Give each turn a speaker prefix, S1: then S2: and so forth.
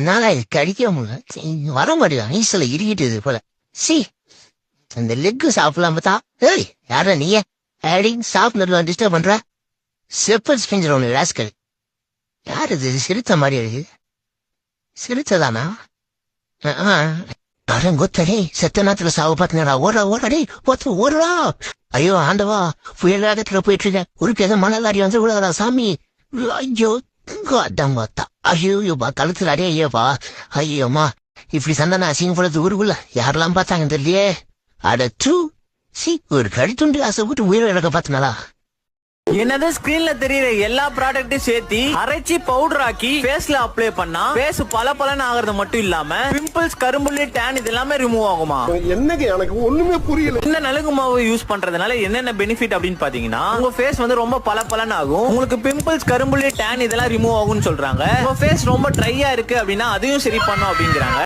S1: நாளாய் கடிக்க முடியல. சரி, வர மாட்டேன் ஐஸ்ல இறுகிட்டு போல. சி அந்த லெக்கு சாப்பிடலாம் பார்த்தா. ஏய் யாரா நீய ஆடிங் சாப்பிட்டு டிஸ்டர்ப் பண்ற செப்பல் ஸ்பெஞ்சர் ஒன்று ராஸ்கல். யார் இது சிரித்த மாதிரி இருக்கு? சிரித்ததானா? அரங்கொத்தடே செத்த நேரத்துல சாவு பாத்தினடா. ஓடுறா ஓடாடே போத்து ஓடுறா. ஐயோ ஆண்டவா புயலாகத்துல போயிட்டு இருக்க. உருக்கு எதுவும் மணலாடி வந்து விடாதா சாமி. ஐயோ அடங்கத்தா. ஐயோப்பா கழுத்துல அடே ஐயோப்பா. ஐயோம்மா இப்படி சந்தான அசிங்கப்படுறது ஊருக்குள்ள யாரெல்லாம் பார்த்தாங்க தெரியலையே. அட டூ சி ஒரு கடித்துண்டு ஆசை விட்டு உயிரை இழக்க பாத்தினாலா.
S2: என்னது ஸ்கிரீன்ல தெரியற எல்லா ப்ராடக்ட்டையும் சேர்த்து அரைச்சி பவுடர் ஆக்கி ஃபேஸ்ல அப்ளை பண்ணா ஃபேஸ் பளபளன்னு ஆகிறது மட்டும் இல்லாம பிம்பிள்ஸ், கரும்புள்ளி, டேன் இது எல்லாமே ரிமூவ் ஆகுமா?
S3: என்னங்க எனக்கு ஒண்ணுமே புரியல.
S2: இந்த நலுங்கு மாவு யூஸ் பண்றதுனால என்னென்ன பெனிஃபிட் அப்படின்னு பாத்தீங்கன்னா உங்க ஃபேஸ் வந்து ரொம்ப பளபளன்னு ஆகும். உங்களுக்கு பிம்பிள்ஸ், கரும்புள்ளி, டேன் இதெல்லாம் ரிமூவ் ஆகும்னு சொல்றாங்க. உங்க ஃபேஸ் ரொம்ப ட்ரையா இருக்கு அப்படின்னா அதையும் சரி பண்ணும் அப்படிங்கிறாங்க.